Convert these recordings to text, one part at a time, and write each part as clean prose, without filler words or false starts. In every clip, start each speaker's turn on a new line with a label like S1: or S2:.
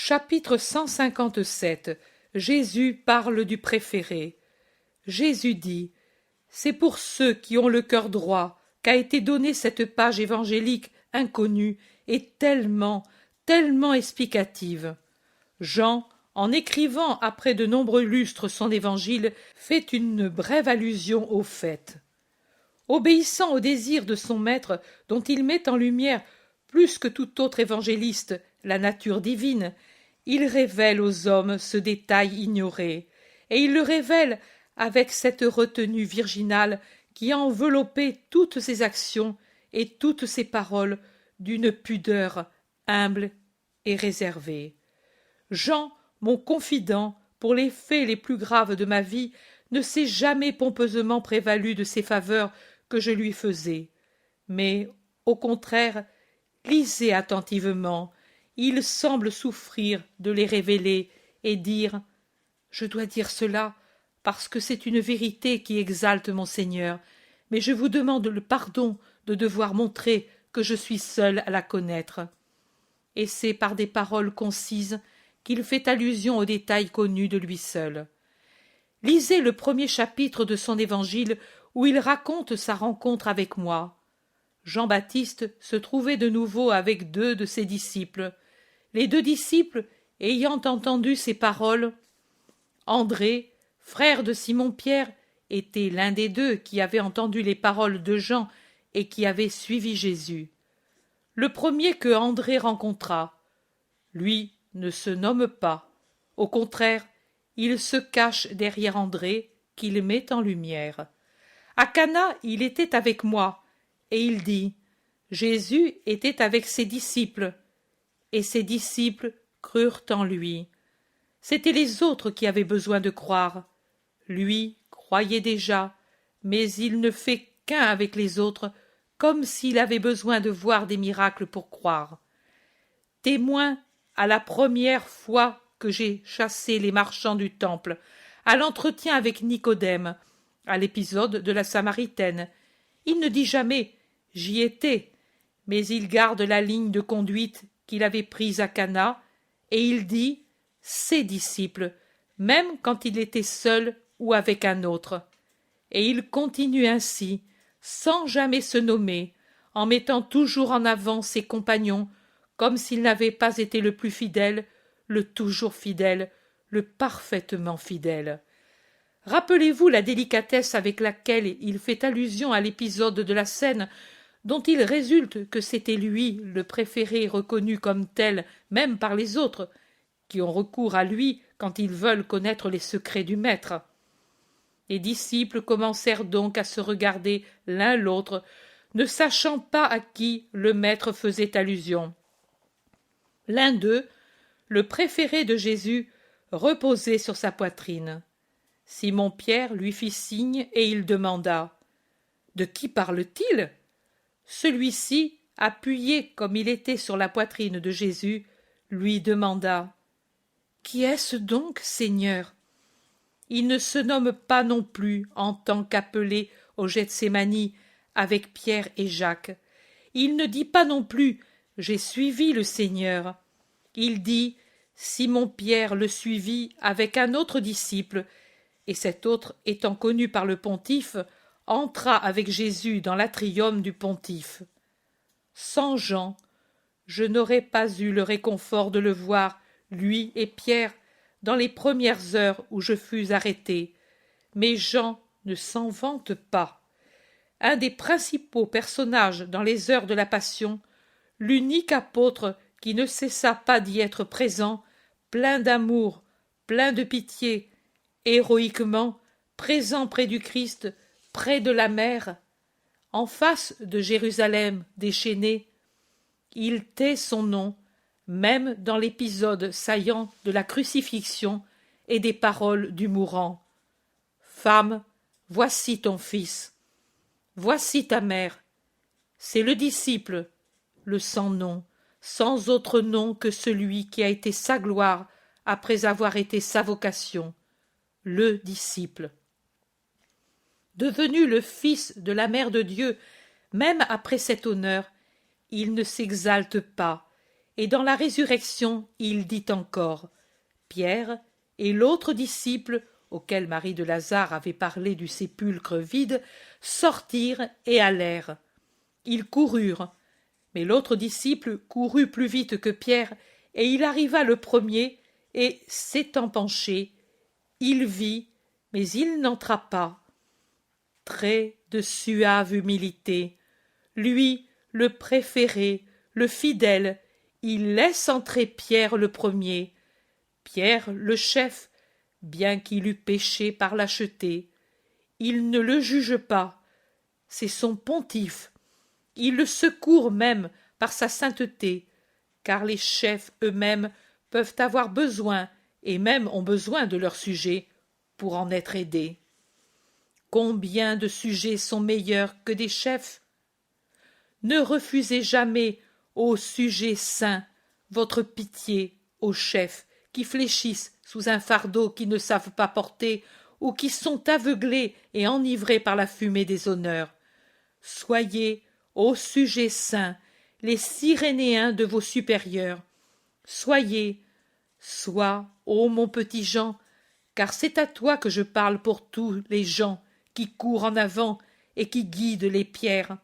S1: Chapitre 157. Jésus parle du préféré. Jésus dit: c'est pour ceux qui ont le cœur droit qu'a été donnée cette page évangélique inconnue et tellement explicative. Jean, en écrivant après de nombreux lustres son évangile, fait une brève allusion au fait. Obéissant au désir de son maître, dont il met en lumière, plus que tout autre évangéliste, la nature divine, il révèle aux hommes ce détail ignoré, et il le révèle avec cette retenue virginale qui a enveloppé toutes ses actions et toutes ses paroles d'une pudeur humble et réservée. Jean, mon confident, pour les faits les plus graves de ma vie, ne s'est jamais pompeusement prévalu de ces faveurs que je lui faisais. Mais, au contraire, lisez attentivement, il semble souffrir de les révéler et dire: je dois dire cela parce que c'est une vérité qui exalte mon Seigneur, mais je vous demande le pardon de devoir montrer que je suis seul à la connaître. Et c'est par des paroles concises qu'il fait allusion aux détails connus de lui seul. Lisez le premier chapitre de son évangile où il raconte sa rencontre avec moi. Jean-Baptiste se trouvait de nouveau avec 2 de ses disciples. Les 2 disciples, ayant entendu ces paroles, André, frère de Simon-Pierre, était l'un des 2 qui avait entendu les paroles de Jean et qui avait suivi Jésus. Le premier que André rencontra, lui, ne se nomme pas. Au contraire, il se cache derrière André, qu'il met en lumière. À Cana, il était avec moi, et il dit: Jésus était avec ses disciples, et ses disciples crurent en lui. C'étaient les autres qui avaient besoin de croire. Lui croyait déjà, mais il ne fait qu'un avec les autres, comme s'il avait besoin de voir des miracles pour croire. Témoin à la première fois que j'ai chassé les marchands du temple, à l'entretien avec Nicodème, à l'épisode de la Samaritaine. Il ne dit jamais « j'y étais », mais il garde la ligne de conduite qu'il avait prise à Cana, et il dit « ses disciples », même quand il était seul ou avec un autre. Et il continue ainsi, sans jamais se nommer, en mettant toujours en avant ses compagnons, comme s'il n'avait pas été le plus fidèle, le toujours fidèle, le parfaitement fidèle. Rappelez-vous la délicatesse avec laquelle il fait allusion à l'épisode de la scène, dont il résulte que c'était lui le préféré reconnu comme tel même par les autres, qui ont recours à lui quand ils veulent connaître les secrets du maître. Les disciples commencèrent donc à se regarder l'un l'autre, ne sachant pas à qui le maître faisait allusion. L'un d'eux, le préféré de Jésus, reposait sur sa poitrine. Simon-Pierre lui fit signe et il demanda: « De qui parle-t-il » Celui-ci, appuyé comme il était sur la poitrine de Jésus, lui demanda: « Qui est-ce donc, Seigneur ?» Il ne se nomme pas non plus en tant qu'appelé au Gethsémani avec Pierre et Jacques. Il ne dit pas non plus « J'ai suivi le Seigneur ». Il dit « Simon-Pierre le suivit avec un autre disciple, et cet autre, étant connu par le pontife, entra avec Jésus dans l'atrium du pontife. Sans Jean, je n'aurais pas eu le réconfort de le voir, lui et Pierre, dans les premières heures où je fus arrêté. Mais Jean ne s'en vante pas. Un des principaux personnages dans les heures de la Passion, l'unique apôtre qui ne cessa pas d'y être présent, plein d'amour, plein de pitié, héroïquement présent près du Christ, près de la mer, en face de Jérusalem déchaînée. Il tait son nom, même dans l'épisode saillant de la crucifixion et des paroles du mourant. « Femme, voici ton fils. Voici ta mère. » C'est le disciple, le sans nom, sans autre nom que celui qui a été sa gloire après avoir été sa vocation, le disciple. Devenu le fils de la Mère de Dieu, même après cet honneur, il ne s'exalte pas, et dans la résurrection il dit encore. Pierre et l'autre disciple, auquel Marie de Lazare avait parlé du sépulcre vide, sortirent et allèrent. Ils coururent, mais l'autre disciple courut plus vite que Pierre, et il arriva le premier, et, s'étant penché, il vit, mais il n'entra pas. Trait de suave humilité. Lui, le préféré, le fidèle, il laisse entrer Pierre le premier. Pierre, le chef, bien qu'il eût péché par lâcheté, il ne le juge pas. C'est son pontife. Il le secourt même par sa sainteté, car les chefs eux-mêmes peuvent avoir besoin, et même ont besoin de leurs sujets, pour en être aidés. Combien de sujets sont meilleurs que des chefs? Ne refusez jamais aux sujets saints votre pitié aux chefs qui fléchissent sous un fardeau qu'ils ne savent pas porter ou qui sont aveuglés et enivrés par la fumée des honneurs. Soyez, ô sujets saints, les Cyrénéens de vos supérieurs. Soyez, sois, ô mon petit Jean, car c'est à toi que je parle pour tous les gens qui courent en avant et qui guident les pierres,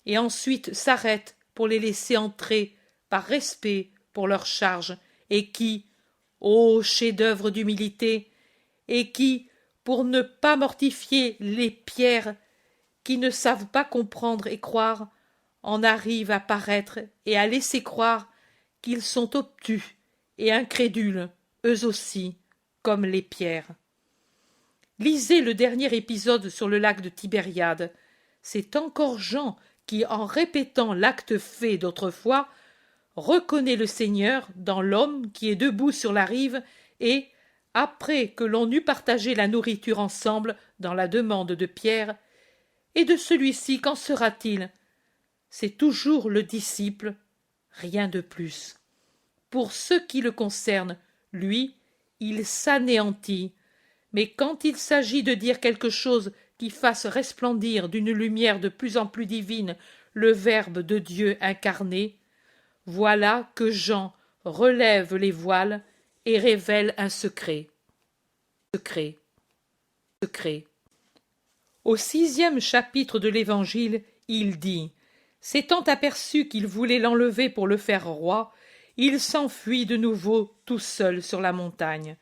S1: et ensuite s'arrêtent pour les laisser entrer par respect pour leur charge, et qui, ô chef-d'œuvre d'humilité, et qui, pour ne pas mortifier les pierres, qui ne savent pas comprendre et croire, en arrivent à paraître et à laisser croire qu'ils sont obtus et incrédules, eux aussi, comme les pierres. Lisez le dernier épisode sur le lac de Tibériade. C'est encore Jean qui, en répétant l'acte fait d'autrefois, reconnaît le Seigneur dans l'homme qui est debout sur la rive et, après que l'on eut partagé la nourriture ensemble dans la demande de Pierre, et de celui-ci qu'en sera-t-il? C'est toujours le disciple, rien de plus. Pour ce qui le concerne, lui, il s'anéantit, mais quand il s'agit de dire quelque chose qui fasse resplendir d'une lumière de plus en plus divine le Verbe de Dieu incarné, voilà que Jean relève les voiles et révèle un secret. Secret. Au 6e chapitre de l'Évangile, il dit « S'étant aperçu qu'il voulait l'enlever pour le faire roi, il s'enfuit de nouveau tout seul sur la montagne.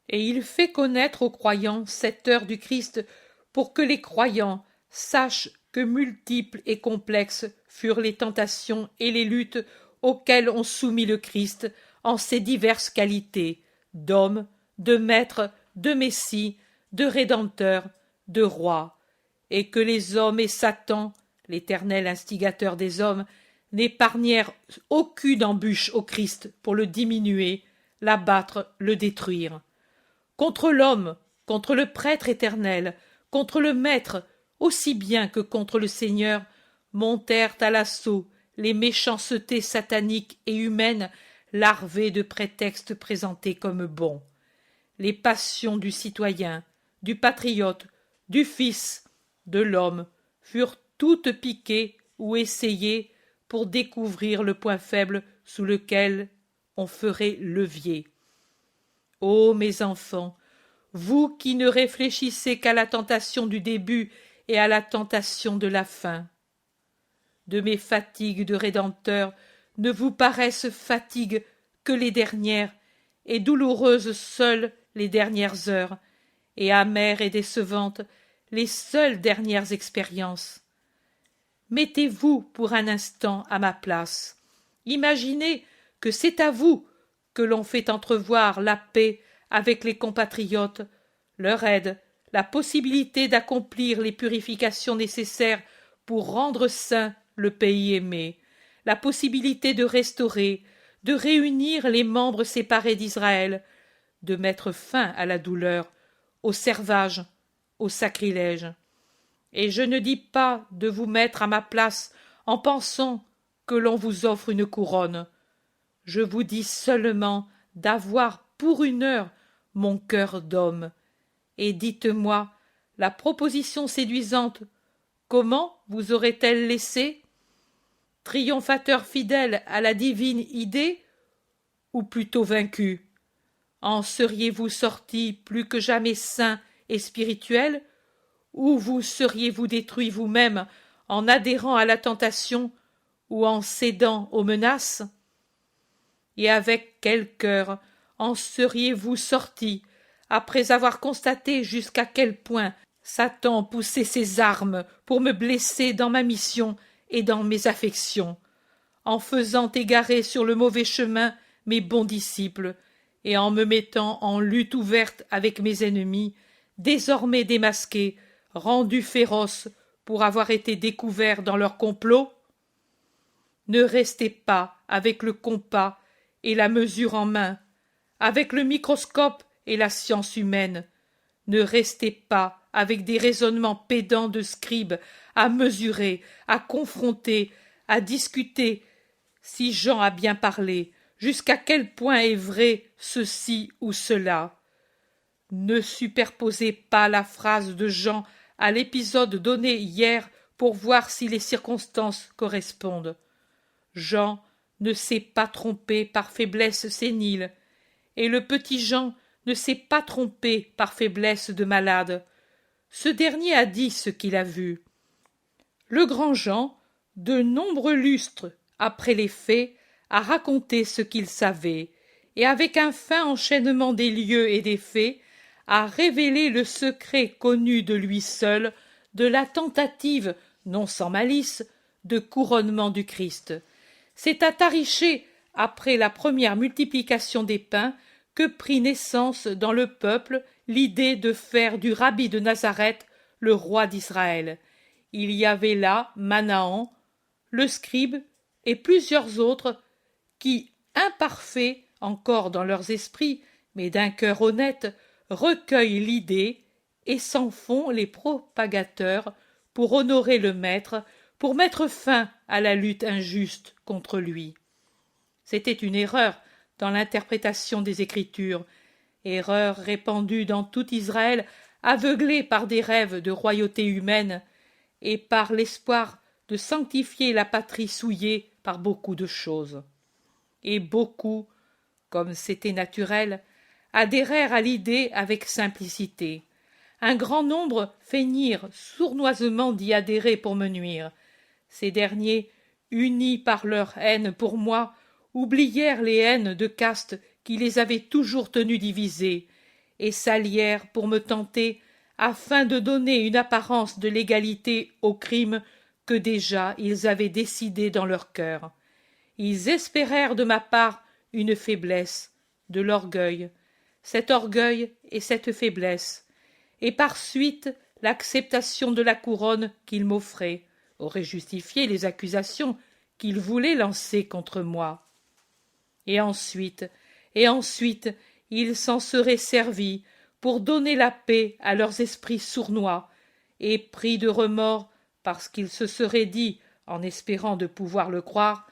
S1: Et il fait connaître aux croyants cette heure du Christ pour que les croyants sachent que multiples et complexes furent les tentations et les luttes auxquelles on soumit le Christ en ses diverses qualités d'homme, de maître, de messie, de rédempteur, de roi, et que les hommes et Satan, l'éternel instigateur des hommes, n'épargnèrent aucune embûche au Christ pour le diminuer, l'abattre, le détruire. Contre l'homme, contre le prêtre éternel, contre le maître, aussi bien que contre le Seigneur, montèrent à l'assaut les méchancetés sataniques et humaines larvées de prétextes présentés comme bons. Les passions du citoyen, du patriote, du fils, de l'homme furent toutes piquées ou essayées pour découvrir le point faible sous lequel on ferait levier. Ô mes enfants, vous qui ne réfléchissez qu'à la tentation du début et à la tentation de la fin, de mes fatigues de rédempteur ne vous paraissent fatigues que les dernières, et douloureuses seules les dernières heures, et amères et décevantes les seules dernières expériences. Mettez-vous pour un instant à ma place. Imaginez que c'est à vous que l'on fait entrevoir la paix avec les compatriotes, leur aide, la possibilité d'accomplir les purifications nécessaires pour rendre saint le pays aimé, la possibilité de restaurer, de réunir les membres séparés d'Israël, de mettre fin à la douleur, au servage, au sacrilège. Et je ne dis pas de vous mettre à ma place en pensant que l'on vous offre une couronne. Je vous dis seulement d'avoir pour une heure mon cœur d'homme. Et dites-moi, la proposition séduisante, comment vous aurait-elle laissé? triomphateur fidèle à la divine idée, ou plutôt vaincu? En seriez-vous sorti plus que jamais saint et spirituel, ou vous seriez-vous détruit vous-même en adhérant à la tentation ou en cédant aux menaces? Et avec quel cœur en seriez-vous sorti, après avoir constaté jusqu'à quel point Satan poussait ses armes pour me blesser dans ma mission et dans mes affections, en faisant égarer sur le mauvais chemin mes bons disciples, et en me mettant en lutte ouverte avec mes ennemis, désormais démasqués, rendus féroces pour avoir été découverts dans leur complot? Ne restez pas avec le compas et la mesure en main, avec le microscope et la science humaine. Ne restez pas avec des raisonnements pédants de scribes à mesurer, à confronter, à discuter. Si Jean a bien parlé, jusqu'à quel point est vrai ceci ou cela? Ne superposez pas la phrase de Jean à l'épisode donné hier pour voir si les circonstances correspondent. Jean ne s'est pas trompé par faiblesse sénile, et le petit Jean ne s'est pas trompé par faiblesse de malade. Ce dernier a dit ce qu'il a vu. Le grand Jean, de nombreux lustres après les faits, a raconté ce qu'il savait, et avec un fin enchaînement des lieux et des faits, a révélé le secret connu de lui seul de la tentative, non sans malice, de couronnement du Christ. C'est à Tariché, après la première multiplication des pains, que prit naissance dans le peuple l'idée de faire du rabbi de Nazareth le roi d'Israël. Il y avait là Manahan, le scribe, et plusieurs autres qui, imparfaits encore dans leurs esprits, mais d'un cœur honnête, recueillent l'idée et s'en font les propagateurs pour honorer le maître, pour mettre fin à la lutte injuste contre lui. C'était une erreur dans l'interprétation des Écritures, erreur répandue dans tout Israël, aveuglé par des rêves de royauté humaine et par l'espoir de sanctifier la patrie souillée par beaucoup de choses. Et beaucoup, comme c'était naturel, adhérèrent à l'idée avec simplicité. Un grand nombre feignirent sournoisement d'y adhérer pour me nuire. Ces derniers, unis par leur haine pour moi, oublièrent les haines de caste qui les avaient toujours tenus divisés, et s'allièrent pour me tenter, afin de donner une apparence de légalité au crime que déjà ils avaient décidé dans leur cœur. Ils espérèrent de ma part une faiblesse, de l'orgueil, cet orgueil et cette faiblesse, et par suite l'acceptation de la couronne qu'ils m'offraient aurait justifié les accusations qu'ils voulaient lancer contre moi. Et ensuite, ils s'en seraient servis pour donner la paix à leurs esprits sournois, et pris de remords parce qu'ils se seraient dit, en espérant de pouvoir le croire,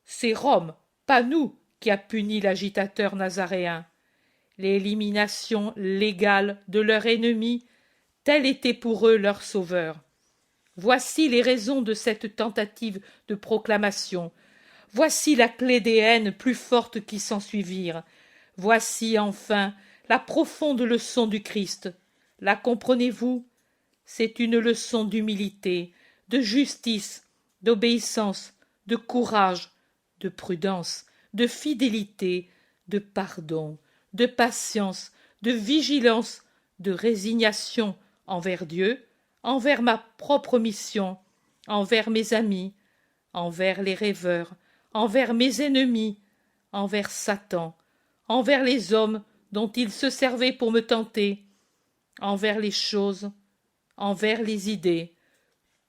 S1: c'est Rome, pas nous, qui a puni l'agitateur nazaréen. L'élimination légale de leur ennemi, tel était pour eux leur sauveur. Voici les raisons de cette tentative de proclamation. Voici la clé des haines plus fortes qui s'ensuivirent. Voici enfin la profonde leçon du Christ. La comprenez-vous? C'est une leçon d'humilité, de justice, d'obéissance, de courage, de prudence, de fidélité, de pardon, de patience, de vigilance, de résignation envers Dieu, envers ma propre mission, envers mes amis, envers les rêveurs, envers mes ennemis, envers Satan, envers les hommes dont il se servait pour me tenter, envers les choses, envers les idées.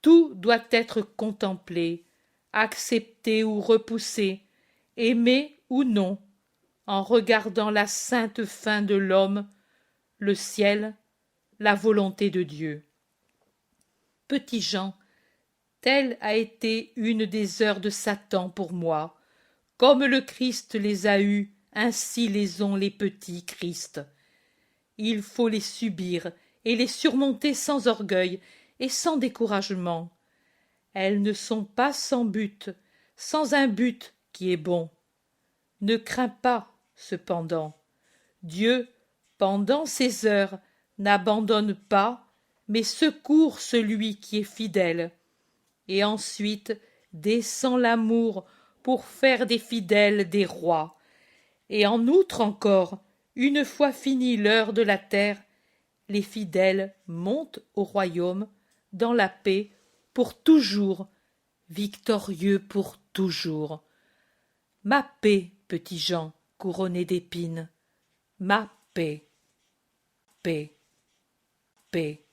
S1: Tout doit être contemplé, accepté ou repoussé, aimé ou non, en regardant la sainte fin de l'homme, le ciel, la volonté de Dieu. Petit Jean, telle a été une des heures de Satan pour moi. Comme le Christ les a eues, ainsi les ont les petits Christ. Il faut les subir et les surmonter sans orgueil et sans découragement. Elles ne sont pas sans but, sans un but qui est bon. Ne crains pas, cependant. Dieu, pendant ces heures, n'abandonne pas, mais secourt celui qui est fidèle. Et ensuite descend l'amour pour faire des fidèles des rois. Et en outre encore, une fois finie l'heure de la terre, les fidèles montent au royaume dans la paix pour toujours, victorieux pour toujours. Ma paix, petit Jean, couronné d'épines, ma paix, paix, paix.